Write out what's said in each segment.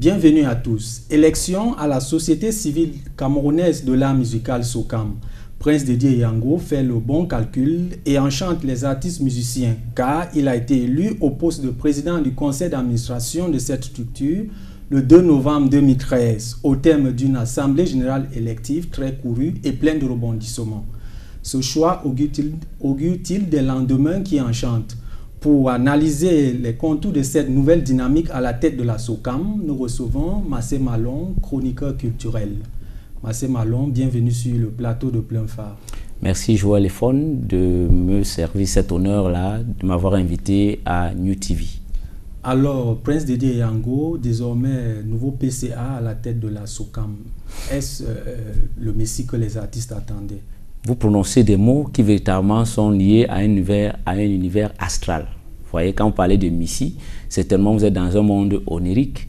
Bienvenue à tous. Élection à la Société civile camerounaise de l'art musical SOCAM. Prince Didier Yango fait le bon calcul et enchante les artistes musiciens car il a été élu au poste de président du conseil d'administration de cette structure le 2 novembre 2013 au terme d'une assemblée générale élective très courue et pleine de rebondissements. Ce choix augure-t-il des lendemains qui enchantent? Pour analyser les contours de cette nouvelle dynamique à la tête de la SOCAM, nous recevons Massé Malon, chroniqueur culturel. Massé Malon, bienvenue sur le plateau de Plein Phare. Merci Joël Efon de me servir cet honneur-là, de m'avoir invité à New TV. Alors, Prince Didier Yango, désormais nouveau PCA à la tête de la SOCAM, est-ce le messie que les artistes attendaient? Vous prononcez des mots qui véritablement sont liés à un univers astral. Vous voyez, quand vous parlez de messie, certainement vous êtes dans un monde onirique.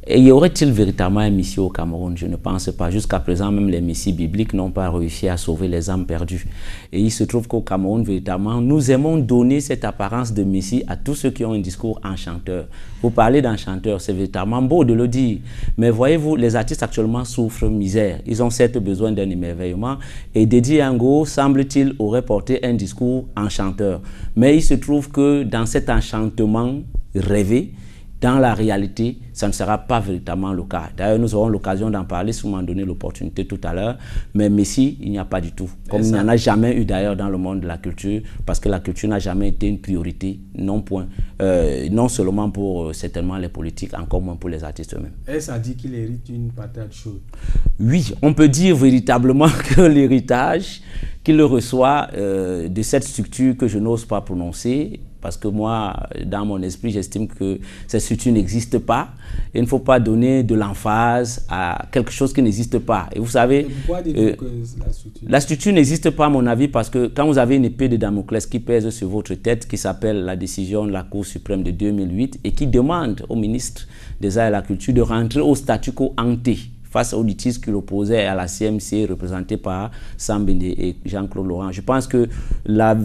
Et y aurait-il véritablement un messie au Cameroun? Je ne pense pas. Jusqu'à présent, même les messies bibliques n'ont pas réussi à sauver les âmes perdues. Et il se trouve qu'au Cameroun, véritablement, nous aimons donner cette apparence de messie à tous ceux qui ont un discours enchanteur. Vous parlez d'enchanteur, c'est véritablement beau de le dire. Mais voyez-vous, les artistes actuellement souffrent misère. Ils ont certes besoin d'un émerveillement. Et Didier Yango, semble-t-il, aurait porté un discours enchanteur. Mais il se trouve que dans cet enchantement rêvé, dans la réalité, ça ne sera pas véritablement le cas. D'ailleurs, nous aurons l'occasion d'en parler si vous m'en donnez l'opportunité tout à l'heure. Mais Messie, il n'y a pas du tout. Comme il n'y en a jamais eu d'ailleurs dans le monde de la culture, parce que la culture n'a jamais été une priorité, non point. Non seulement pour certainement les politiques, encore moins pour les artistes eux-mêmes. Est-ce à dire qu'il hérite une patate chaude? Oui, on peut dire véritablement que l'héritage qu'il reçoit de cette structure que je n'ose pas prononcer, parce que moi, dans mon esprit, j'estime que cette structure n'existe pas. Il ne faut pas donner de l'emphase à quelque chose qui n'existe pas. Et vous savez, pourquoi dites-vous que la structure n'existe pas, à mon avis, parce que quand vous avez une épée de Damoclès qui pèse sur votre tête, qui s'appelle la décision de la Cour suprême de 2008, et qui demande au ministre des Arts et de la Culture de rentrer au statu quo ante face au litige qui l'opposait à la CMC, représentée par Sam Bende et Jean-Claude Laurent. Je pense que le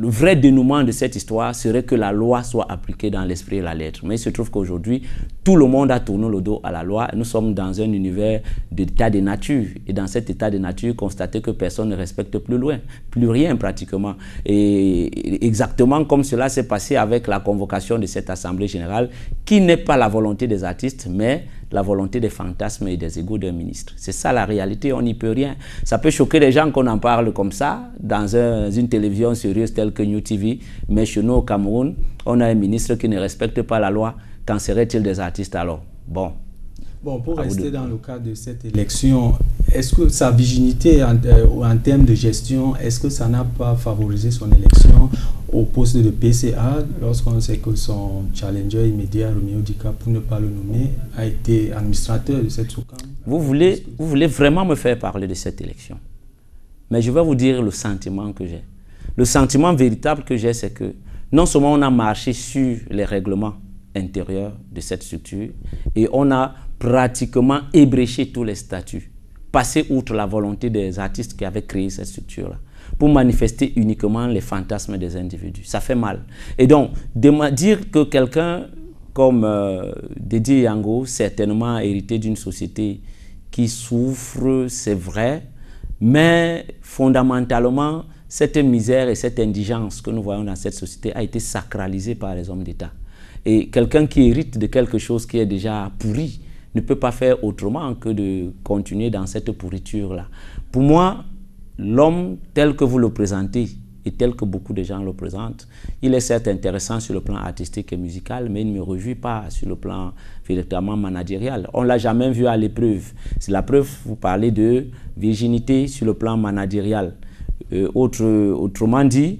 vrai dénouement de cette histoire serait que la loi soit appliquée dans l'esprit et la lettre. Mais il se trouve qu'aujourd'hui, tout le monde a tourné le dos à la loi. Nous sommes dans un univers d'état de nature. Et dans cet état de nature, constatez que personne ne respecte plus rien pratiquement. Et exactement comme cela s'est passé avec la convocation de cette Assemblée générale, qui n'est pas la volonté des artistes, mais la volonté des fantasmes et des égos d'un ministre. C'est ça la réalité, on n'y peut rien. Ça peut choquer les gens qu'on en parle comme ça, dans une télévision sérieuse telle que New TV, mais chez nous au Cameroun, on a un ministre qui ne respecte pas la loi. Qu'en serait-il des artistes alors? Bon, pour rester dans le cadre de cette élection, est-ce que sa virginité en termes de gestion, est-ce que ça n'a pas favorisé son élection au poste de PCA lorsqu'on sait que son challenger immédiat, Roméo Dika, pour ne pas le nommer, a été administrateur de cette SOCAM? Vous voulez vraiment me faire parler de cette élection? Mais je vais vous dire le sentiment que j'ai. Le sentiment véritable que j'ai, c'est que non seulement on a marché sur les règlements intérieurs de cette structure et on a pratiquement ébréché tous les statuts, passé outre la volonté des artistes qui avaient créé cette structure-là, pour manifester uniquement les fantasmes des individus. Ça fait mal. Et donc, dire que quelqu'un comme Didier Yango, certainement hérité d'une société qui souffre, c'est vrai, mais fondamentalement, cette misère et cette indigence que nous voyons dans cette société a été sacralisée par les hommes d'État. Et quelqu'un qui hérite de quelque chose qui est déjà pourri ne peut pas faire autrement que de continuer dans cette pourriture-là. Pour moi, l'homme tel que vous le présentez et tel que beaucoup de gens le présentent, il est certes intéressant sur le plan artistique et musical, mais il ne me réjouit pas sur le plan véritablement managérial. On ne l'a jamais vu à l'épreuve. C'est la preuve, vous parlez de virginité sur le plan managérial. Autrement dit,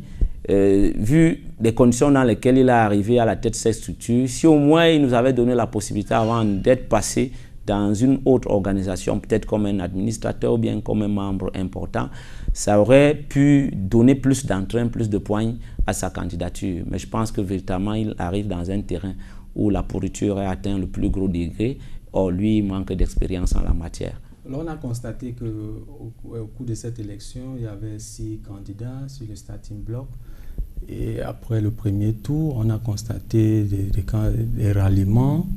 vu les conditions dans lesquelles il est arrivé à la tête de cette structure, si au moins il nous avait donné la possibilité avant d'être passé dans une autre organisation, peut-être comme un administrateur ou bien comme un membre important, ça aurait pu donner plus d'entrain, plus de poigne à sa candidature. Mais je pense que véritablement, il arrive dans un terrain où la pourriture a atteint le plus gros degré. Or, lui, il manque d'expérience en la matière. Alors, on a constaté qu'au cours de cette élection, il y avait 6 candidats sur le starting block. Et après le premier tour, on a constaté des ralliements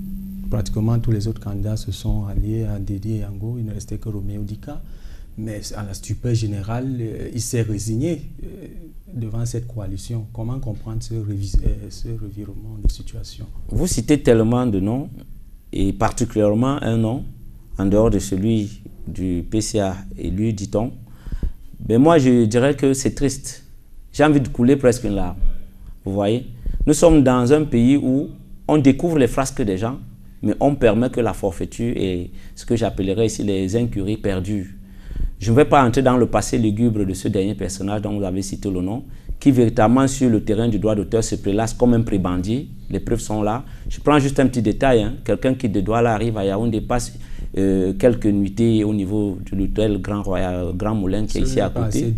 pratiquement tous les autres candidats se sont alliés à Dédé Yango. Il ne restait que Roméo Dika. Mais à la stupeur générale, il s'est résigné devant cette coalition. Comment comprendre ce revirement de situation? Vous citez tellement de noms, et particulièrement un nom, en dehors de celui du PCA élu, dit-on. Mais moi, je dirais que c'est triste. J'ai envie de couler presque une larme. Vous voyez? Nous sommes dans un pays où on découvre les frasques des gens, mais on permet que la forfaiture et ce que j'appellerais ici les incuries perdurent. Je ne vais pas entrer dans le passé lugubre de ce dernier personnage dont vous avez cité le nom, qui véritablement sur le terrain du droit d'auteur se prélasse comme un prébendier. Les preuves sont là. Je prends juste un petit détail. Hein. Quelqu'un qui de Douala arrive à Yaoundé passe quelques nuitées au niveau de l'hôtel Grand Moulin qui est ici à côté.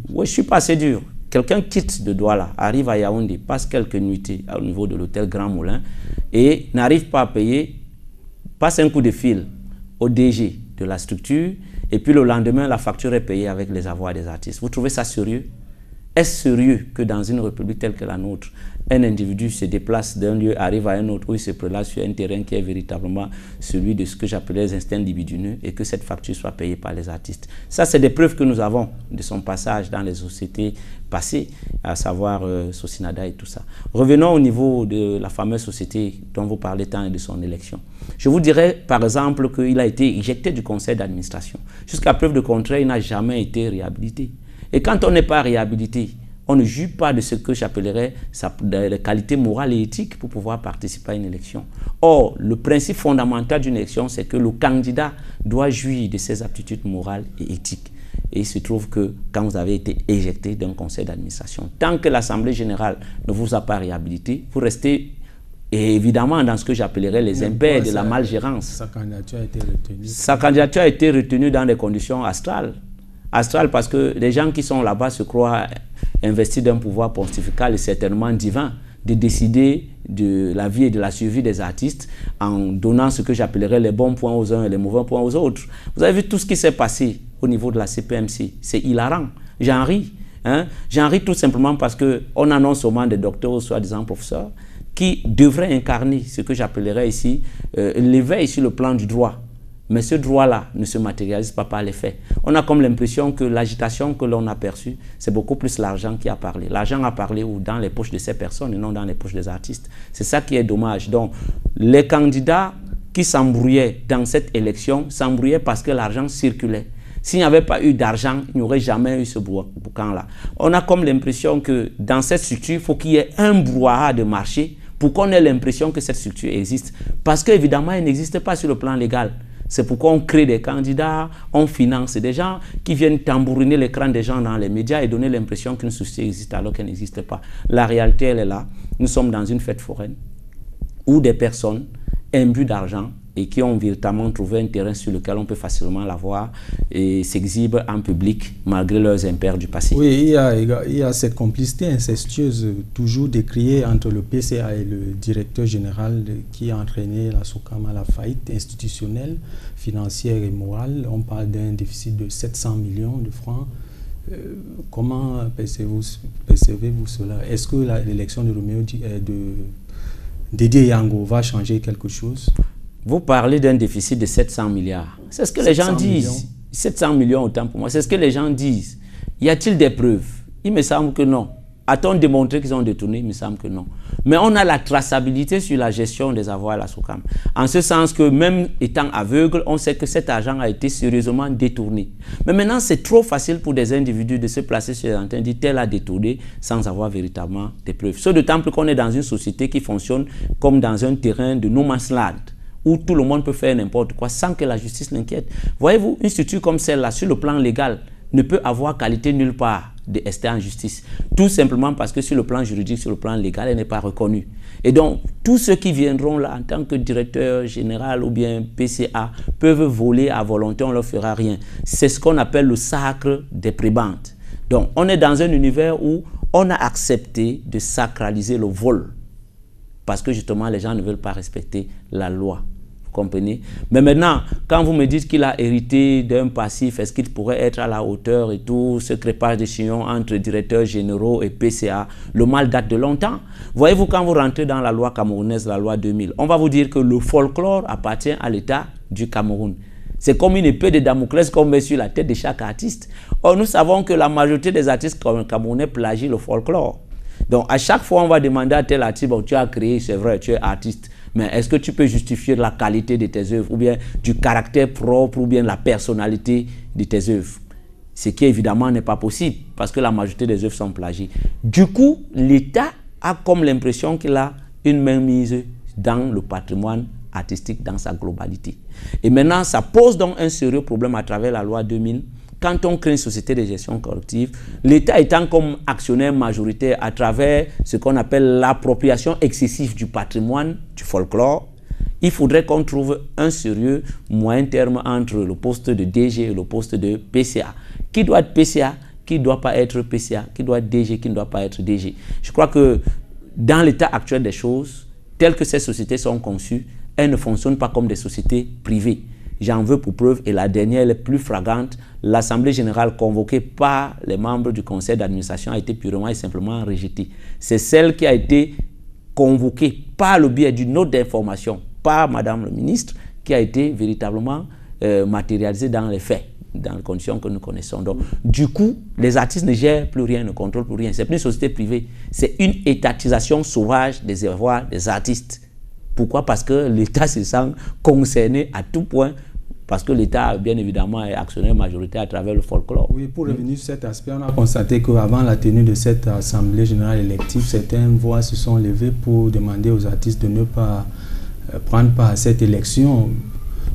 Oui, je suis pas assez dur. Quelqu'un quitte de Douala, arrive à Yaoundé, passe quelques nuitées au niveau de l'hôtel Grand Moulin et n'arrive pas à payer, passe un coup de fil au DG de la structure et puis le lendemain, la facture est payée avec les avoirs des artistes. Vous trouvez ça sérieux? Est-ce sérieux que dans une république telle que la nôtre, un individu se déplace d'un lieu, arrive à un autre, où il se prélasse sur un terrain qui est véritablement celui de ce que j'appelais les instincts libidineux et que cette facture soit payée par les artistes? Ça, c'est des preuves que nous avons de son passage dans les sociétés passées, à savoir Sosinada et tout ça. Revenons au niveau de la fameuse société dont vous parlez tant et de son élection. Je vous dirais, par exemple, qu'il a été éjecté du conseil d'administration. Jusqu'à preuve de contraire, il n'a jamais été réhabilité. Et quand on n'est pas réhabilité, on ne juge pas de ce que j'appellerais les qualités morales et éthiques pour pouvoir participer à une élection. Or, le principe fondamental d'une élection, c'est que le candidat doit jouir de ses aptitudes morales et éthiques. Et il se trouve que quand vous avez été éjecté d'un conseil d'administration, tant que l'Assemblée générale ne vous a pas réhabilité, vous restez évidemment dans ce que j'appellerais les impairs de la malgérance. Sa candidature a été retenue. Sa candidature a été retenue dans des conditions astrales. Astral parce que les gens qui sont là-bas se croient investis d'un pouvoir pontifical et certainement divin de décider de la vie et de la survie des artistes en donnant ce que j'appellerais les bons points aux uns et les mauvais points aux autres. Vous avez vu tout ce qui s'est passé au niveau de la CPMC. C'est hilarant. J'en ris. Hein? J'en ris tout simplement parce qu'on annonce seulement des docteurs ou soi-disant professeurs qui devraient incarner ce que j'appellerais ici l'éveil sur le plan du droit. Mais ce droit-là ne se matérialise pas par les faits. On a comme l'impression que l'agitation que l'on a perçue, c'est beaucoup plus l'argent qui a parlé. L'argent a parlé ou dans les poches de ces personnes et non dans les poches des artistes. C'est ça qui est dommage. Donc, les candidats qui s'embrouillaient dans cette élection s'embrouillaient parce que l'argent circulait. S'il n'y avait pas eu d'argent, il n'y aurait jamais eu ce boucan-là. On a comme l'impression que dans cette structure, il faut qu'il y ait un brouhaha de marché pour qu'on ait l'impression que cette structure existe. Parce qu'évidemment, elle n'existe pas sur le plan légal. C'est pourquoi on crée des candidats, on finance des gens qui viennent tambouriner l'écran des gens dans les médias et donner l'impression qu'une société existe alors qu'elle n'existe pas. La réalité, elle est là. Nous sommes dans une fête foraine où des personnes imbues d'argent et qui ont véritablement trouvé un terrain sur lequel on peut facilement l'avoir et s'exhibent en public malgré leurs impairs du passé. Oui, il y a cette complicité incestueuse toujours décriée entre le PCA et le directeur général qui a entraîné la SOCAM à la faillite institutionnelle, financière et morale. On parle d'un déficit de 700 millions de francs. Comment percevez-vous cela? Est-ce que l'élection de Dédé Yango va changer quelque chose? Vous parlez d'un déficit de 700 milliards. C'est ce que les gens disent. Millions. 700 millions autant pour moi. C'est ce que les gens disent. Y a-t-il des preuves? Il me semble que non. A-t-on démontré qu'ils ont détourné? Il me semble que non. Mais on a la traçabilité sur la gestion des avoirs à la SOCAM. En ce sens que même étant aveugle, on sait que cet argent a été sérieusement détourné. Mais maintenant, c'est trop facile pour des individus de se placer sur les antennes, dire tel a détourné sans avoir véritablement des preuves. Ce d'autant plus qu'on est dans une société qui fonctionne comme dans un terrain de no man's land, où tout le monde peut faire n'importe quoi sans que la justice l'inquiète. Voyez-vous, une structure comme celle-là, sur le plan légal, ne peut avoir qualité nulle part de rester en justice. Tout simplement parce que sur le plan juridique, sur le plan légal, elle n'est pas reconnue. Et donc, tous ceux qui viendront là en tant que directeur général ou bien PCA peuvent voler à volonté, on ne leur fera rien. C'est ce qu'on appelle le sacre des prébendes. Donc, on est dans un univers où on a accepté de sacraliser le vol. Parce que justement, les gens ne veulent pas respecter la loi. Vous comprenez? Mais maintenant, quand vous me dites qu'il a hérité d'un passif, est-ce qu'il pourrait être à la hauteur et tout, ce crépage de chignon entre directeurs généraux et PCA, le mal date de longtemps. Voyez-vous, quand vous rentrez dans la loi camerounaise, la loi 2000, on va vous dire que le folklore appartient à l'État du Cameroun. C'est comme une épée de Damoclès qu'on met sur la tête de chaque artiste. Or, nous savons que la majorité des artistes camerounais plagient le folklore. Donc, à chaque fois, on va demander à tel artiste, bon, tu as créé, c'est vrai, tu es artiste, mais est-ce que tu peux justifier la qualité de tes œuvres, ou bien du caractère propre, ou bien la personnalité de tes œuvres? Ce qui, évidemment, n'est pas possible, parce que la majorité des œuvres sont plagiées. Du coup, l'État a comme l'impression qu'il a une mainmise dans le patrimoine artistique dans sa globalité. Et maintenant, ça pose donc un sérieux problème à travers la loi 2000. Quand on crée une société de gestion collective, l'État étant comme actionnaire majoritaire à travers ce qu'on appelle l'appropriation excessive du patrimoine, du folklore, il faudrait qu'on trouve un sérieux moyen terme entre le poste de DG et le poste de PCA. Qui doit être PCA, qui ne doit pas être PCA, qui doit être DG, qui ne doit pas être DG. Je crois que dans l'état actuel des choses, telles que ces sociétés sont conçues, elles ne fonctionnent pas comme des sociétés privées. J'en veux pour preuve, et la dernière, elle est plus flagrante, l'Assemblée générale convoquée par les membres du conseil d'administration a été purement et simplement rejetée. C'est celle qui a été convoquée par le biais d'une note d'information par Madame le ministre qui a été véritablement matérialisée dans les faits, dans les conditions que nous connaissons. Donc, du coup, les artistes ne gèrent plus rien, ne contrôlent plus rien. C'est plus une société privée, c'est une étatisation sauvage des avoirs des artistes. Pourquoi? Parce que l'État se sent concerné à tout point, parce que l'État, bien évidemment, est actionnaire majoritaire à travers le folklore. Oui, pour revenir sur cet aspect, on a constaté qu'avant la tenue de cette Assemblée générale élective, certaines voix se sont levées pour demander aux artistes de ne pas prendre part à cette élection,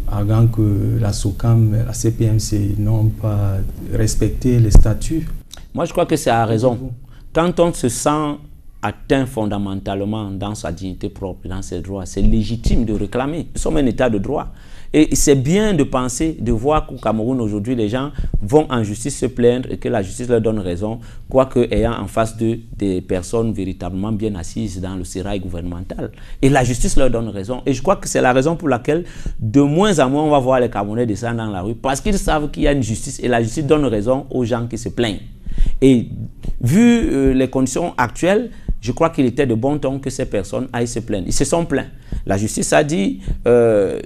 arguant que la SOCAM, la CPMC n'ont pas respecté les statuts. Moi, je crois que c'est à raison. Quand on se sent atteint fondamentalement dans sa dignité propre, dans ses droits, c'est légitime de réclamer. Nous sommes un état de droit. Et c'est bien de penser, de voir qu'au Cameroun aujourd'hui, les gens vont en justice se plaindre et que la justice leur donne raison, quoique ayant en face d'eux des personnes véritablement bien assises dans le sérail gouvernemental. Et la justice leur donne raison. Et je crois que c'est la raison pour laquelle, de moins en moins, on va voir les Camerounais descendre dans la rue, parce qu'ils savent qu'il y a une justice et la justice donne raison aux gens qui se plaignent. Et vu les conditions actuelles, je crois qu'il était de bon ton que ces personnes aillent se plaindre. Ils se sont plaints. La justice a dit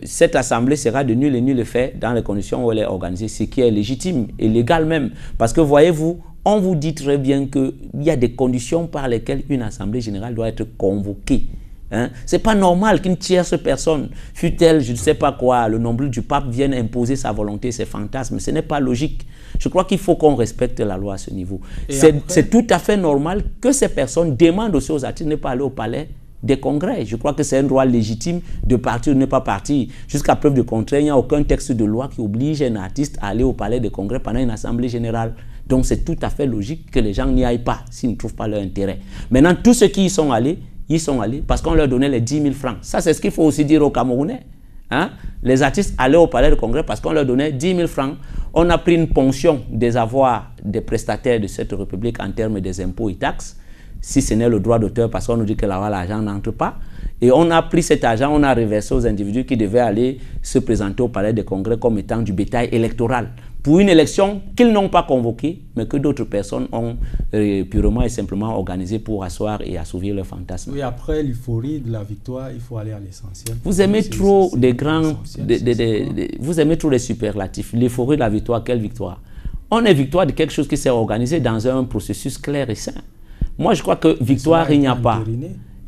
cette assemblée sera de nul et nul effet dans les conditions où elle est organisée, ce qui est légitime et légal même. Parce que voyez-vous, on vous dit très bien qu'il y a des conditions par lesquelles une assemblée générale doit être convoquée. Hein? Ce n'est pas normal qu'une tierce personne, fût-elle, je ne sais pas quoi, le nombril du pape, vienne imposer sa volonté, ses fantasmes. Ce n'est pas logique. Je crois qu'il faut qu'on respecte la loi à ce niveau. C'est tout à fait normal que ces personnes demandent aussi aux artistes de ne pas aller au palais des congrès. Je crois que c'est un droit légitime de partir ou de ne pas partir. Jusqu'à preuve de contraire, il n'y a aucun texte de loi qui oblige un artiste à aller au palais des congrès pendant une assemblée générale. Donc c'est tout à fait logique que les gens n'y aillent pas s'ils ne trouvent pas leur intérêt. Maintenant, tous ceux qui y sont allés, ils sont allés parce qu'on leur donnait les 10 000 francs. Ça, c'est ce qu'il faut aussi dire aux Camerounais. Hein? Les artistes allaient au palais de congrès parce qu'on leur donnait 10 000 francs. On a pris une ponction des avoirs des prestataires de cette république en termes des impôts et taxes, si ce n'est le droit d'auteur, parce qu'on nous dit que là-bas, l'argent n'entre pas. Et on a pris cet argent, on a reversé aux individus qui devaient aller se présenter au palais des congrès comme étant du bétail électoral, pour une élection qu'ils n'ont pas convoquée, mais que d'autres personnes ont purement et simplement organisée pour asseoir et assouvir leurs fantasmes. Oui, après l'euphorie de la victoire, il faut aller à l'essentiel. Vous aimez trop des grands, vous aimez trop les superlatifs. L'euphorie de la victoire, quelle victoire? On est victoire de quelque chose qui s'est organisé dans un processus clair et sain. Moi, je crois que victoire, il n'y a pas.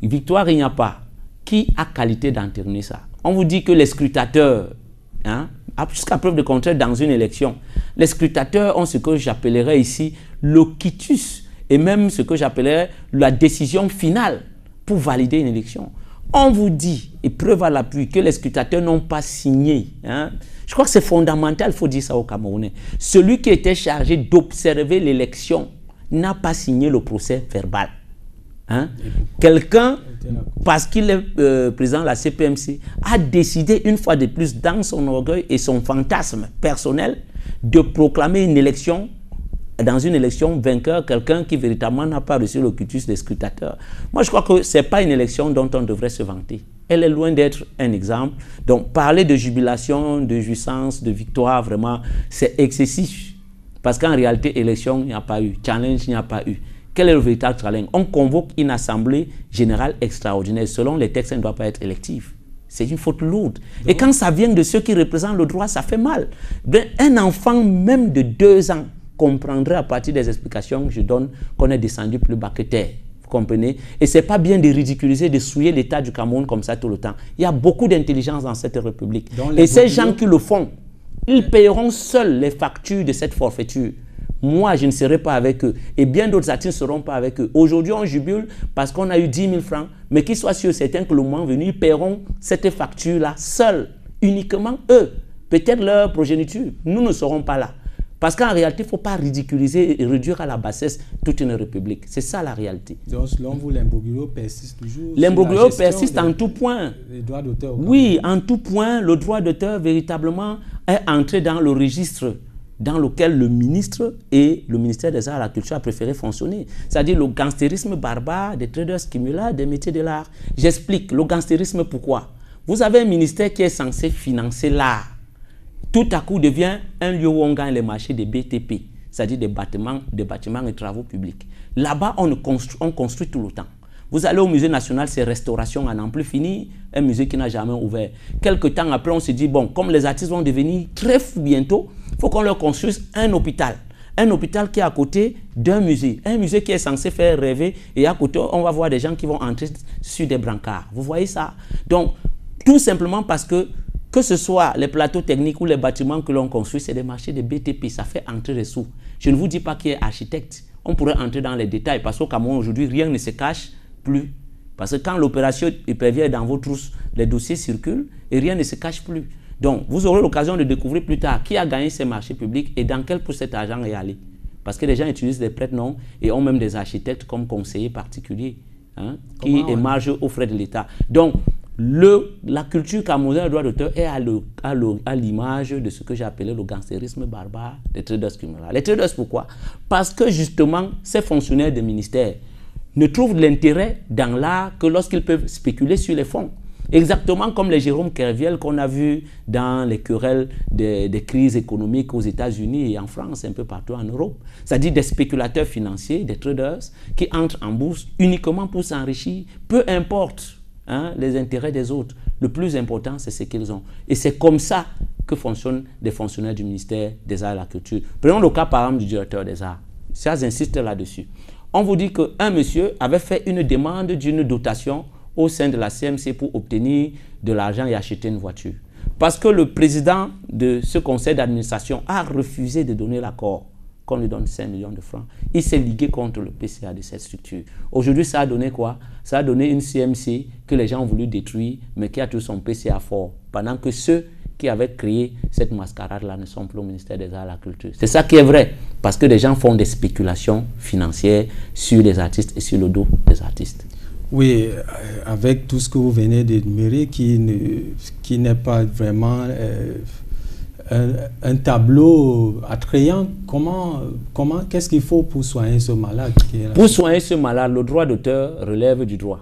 Victoire, il n'y a pas. Qui a qualité d'entériner ça? On vous dit que les scrutateurs, hein, jusqu'à preuve de contraire, dans une élection, les scrutateurs ont ce que j'appellerais ici le quitus, et même ce que j'appellerais la décision finale pour valider une élection. On vous dit, et preuve à l'appui, que les scrutateurs n'ont pas signé. Hein. Je crois que c'est fondamental, il faut dire ça aux Camerounais. Celui qui était chargé d'observer l'élection n'a pas signé le procès verbal. Hein? Quelqu'un, parce qu'il est président de la CPMC, a décidé une fois de plus dans son orgueil et son fantasme personnel de proclamer une élection dans une élection vainqueur quelqu'un qui véritablement n'a pas reçu le quitus des scrutateurs. Moi, je crois que ce n'est pas une élection dont on devrait se vanter. Elle est loin d'être un exemple. Donc, parler de jubilation, de jouissance, de victoire, vraiment, c'est excessif. Parce qu'en réalité, élection, il n'y a pas eu. Challenge, il n'y a pas eu. Quel est le véritable challenge? On convoque une assemblée générale extraordinaire. Selon les textes, elle ne doit pas être élective. C'est une faute lourde. Et quand ça vient de ceux qui représentent le droit, ça fait mal. Un enfant même de 2 ans comprendrait à partir des explications que je donne qu'on est descendu plus bas que terre. Vous comprenez? Et ce n'est pas bien de ridiculiser, de souiller l'État du Cameroun comme ça tout le temps. Il y a beaucoup d'intelligence dans cette République. Et ces gens qui le font, ils paieront seuls les factures de cette forfaiture. Moi, je ne serai pas avec eux. Et bien d'autres artistes ne seront pas avec eux. Aujourd'hui, on jubile parce qu'on a eu 10 000 francs. Mais qu'ils soient sûrs, certains que le moment venu, ils paieront cette facture-là seuls. Uniquement eux. Peut-être leur progéniture. Nous ne serons pas là. Parce qu'en réalité, il ne faut pas ridiculiser et réduire à la bassesse toute une république. C'est ça la réalité. Donc, selon vous, l'imbroglio persiste toujours? L'imbroglio persiste en tout point. Les droits d'auteur? Oui, en tout point, le droit d'auteur véritablement est entré dans le registre dans lequel le ministre et le ministère des Arts et de la Culture a préféré fonctionner. C'est-à-dire le gangstérisme barbare des traders cumulats des métiers de l'art. J'explique le gangstérisme pourquoi. Vous avez un ministère qui est censé financer l'art. Tout à coup devient un lieu où on gagne les marchés des BTP, c'est-à-dire des bâtiments et travaux publics. Là-bas, on construit tout le temps. Vous allez au musée national, c'est restauration à n'en plus fini, un musée qui n'a jamais ouvert. Quelque temps après, on se dit, bon, comme les artistes vont devenir très fous bientôt, il faut qu'on leur construise un hôpital. Un hôpital qui est à côté d'un musée. Un musée qui est censé faire rêver. Et à côté, on va voir des gens qui vont entrer sur des brancards. Vous voyez ça? Donc, tout simplement parce que ce soit les plateaux techniques ou les bâtiments que l'on construit, c'est des marchés de BTP. Ça fait entrer des sous. Je ne vous dis pas qui est architecte. On pourrait entrer dans les détails. Parce qu'au Cameroun, aujourd'hui, rien ne se cache plus. Parce que quand l'opération hypervie est dans vos trousses, les dossiers circulent et rien ne se cache plus. Donc, vous aurez l'occasion de découvrir plus tard qui a gagné ces marchés publics et dans quel pour cet argent est allé. Parce que les gens utilisent des prête-noms et ont même des architectes comme conseillers particuliers qui émargent aux frais de l'État. Donc, la culture camerounaise du droit d'auteur est à l'image de ce que j'ai appelé le gangstérisme barbare des traders cumulats. Les traders, pourquoi? Parce que justement, ces fonctionnaires des ministères ne trouvent l'intérêt dans l'art que lorsqu'ils peuvent spéculer sur les fonds. Exactement comme les Jérôme Kerviel qu'on a vu dans les querelles des crises économiques aux États-Unis et en France, un peu partout en Europe. C'est-à-dire des spéculateurs financiers, des traders qui entrent en bourse uniquement pour s'enrichir, peu importe les intérêts des autres. Le plus important, c'est ce qu'ils ont. Et c'est comme ça que fonctionnent les fonctionnaires du ministère des Arts et de la Culture. Prenons le cas par exemple du directeur des Arts. Ça, j'insiste là-dessus. On vous dit qu'un monsieur avait fait une demande d'une dotation au sein de la CMC pour obtenir de l'argent et acheter une voiture. Parce que le président de ce conseil d'administration a refusé de donner l'accord qu'on lui donne 5 millions de francs. Il s'est ligué contre le PCA de cette structure. Aujourd'hui, ça a donné quoi? Ça a donné une CMC que les gens ont voulu détruire, mais qui a tout son PCA fort. Pendant que ceux qui avaient créé cette mascarade-là ne sont plus au ministère des Arts et de la Culture. C'est ça qui est vrai, parce que les gens font des spéculations financières sur les artistes et sur le dos des artistes. Oui, avec tout ce que vous venez d'énumérer, qui n'est pas vraiment un tableau attrayant, qu'est-ce qu'il faut pour soigner ce malade? Pour soigner ce malade, le droit d'auteur relève du droit.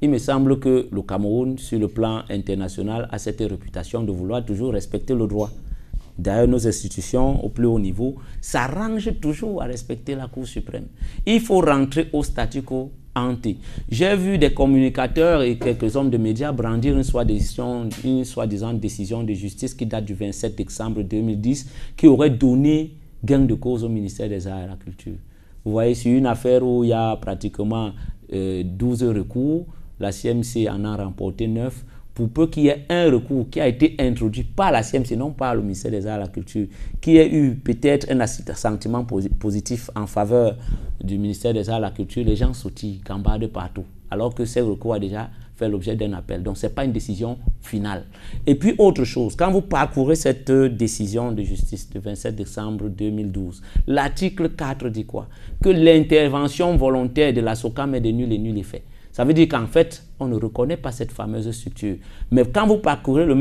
Il me semble que le Cameroun, sur le plan international, a cette réputation de vouloir toujours respecter le droit. D'ailleurs, nos institutions au plus haut niveau s'arrangent toujours à respecter la Cour suprême. Il faut rentrer au statu quo ante. J'ai vu des communicateurs et quelques hommes de médias brandir une soi-disant décision de justice qui date du 27 décembre 2010 qui aurait donné gain de cause au ministère des Arts et de la Culture. Vous voyez, sur une affaire où il y a pratiquement 12 recours, la CMC en a remporté 9. Pour peu qu'il y ait un recours qui a été introduit par la CMC, non pas le ministère des Arts et de la Culture, qui ait eu peut-être un sentiment positif en faveur du ministère des Arts et de la Culture, les gens sautillent, gambardent partout, alors que ce recours a déjà fait l'objet d'un appel. Donc, ce n'est pas une décision finale. Et puis, autre chose, quand vous parcourez cette décision de justice du 27 décembre 2012, l'article 4 dit quoi? Que l'intervention volontaire de la SOCAM est de nul et nul effet. Ça veut dire qu'en fait, on ne reconnaît pas cette fameuse structure. Mais quand vous parcourez la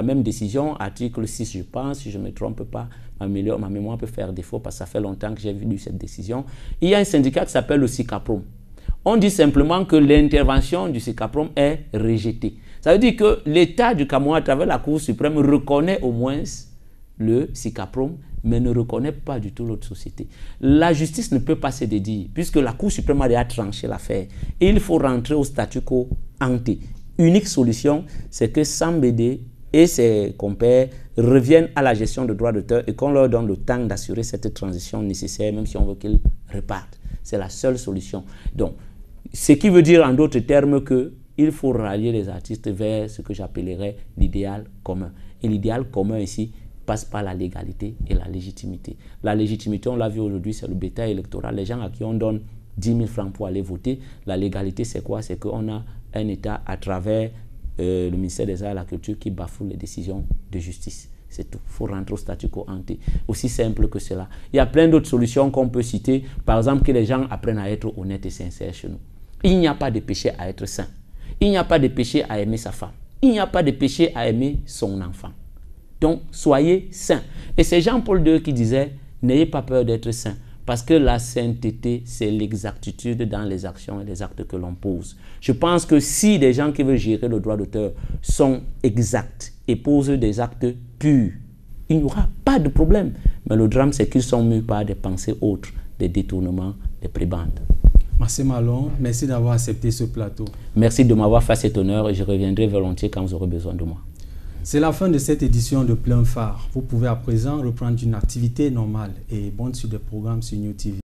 même décision, article 6, je pense, si je ne me trompe pas, ma mémoire peut faire défaut parce que ça fait longtemps que j'ai vu cette décision. Il y a un syndicat qui s'appelle le SICAPROM. On dit simplement que l'intervention du SICAPROM est rejetée. Ça veut dire que l'État du Cameroun, à travers la Cour suprême, reconnaît au moins le SICAPROM, mais ne reconnaît pas du tout l'autre société. La justice ne peut pas se dédier, puisque la Cour suprême a déjà tranché l'affaire. Et il faut rentrer au statu quo ante. Unique solution, c'est que Sambédé et ses compères reviennent à la gestion de droits d'auteur et qu'on leur donne le temps d'assurer cette transition nécessaire, même si on veut qu'ils repartent. C'est la seule solution. Donc, ce qui veut dire en d'autres termes qu'il faut rallier les artistes vers ce que j'appellerais l'idéal commun. Et l'idéal commun ici passe par la légalité et la légitimité. La légitimité, on l'a vu aujourd'hui, c'est le bétail électoral. Les gens à qui on donne 10 000 francs pour aller voter. La légalité, c'est quoi? C'est qu'on a un État à travers le ministère des Arts et de la Culture qui bafoue les décisions de justice. C'est tout. Il faut rentrer au statu quo ante. Aussi simple que cela. Il y a plein d'autres solutions qu'on peut citer. Par exemple, que les gens apprennent à être honnêtes et sincères chez nous. Il n'y a pas de péché à être saint. Il n'y a pas de péché à aimer sa femme. Il n'y a pas de péché à aimer son enfant. Donc, soyez saints. Et c'est Jean-Paul II qui disait, n'ayez pas peur d'être saint. Parce que la sainteté, c'est l'exactitude dans les actions et les actes que l'on pose. Je pense que si des gens qui veulent gérer le droit d'auteur sont exacts et posent des actes purs, il n'y aura pas de problème. Mais le drame, c'est qu'ils sont mus par des pensées autres, des détournements, des prébendes. Marcel Malon, merci d'avoir accepté ce plateau. Merci de m'avoir fait cet honneur et je reviendrai volontiers quand vous aurez besoin de moi. C'est la fin de cette édition de Plein Phare. Vous pouvez à présent reprendre une activité normale et bonne suite de programmes sur New TV.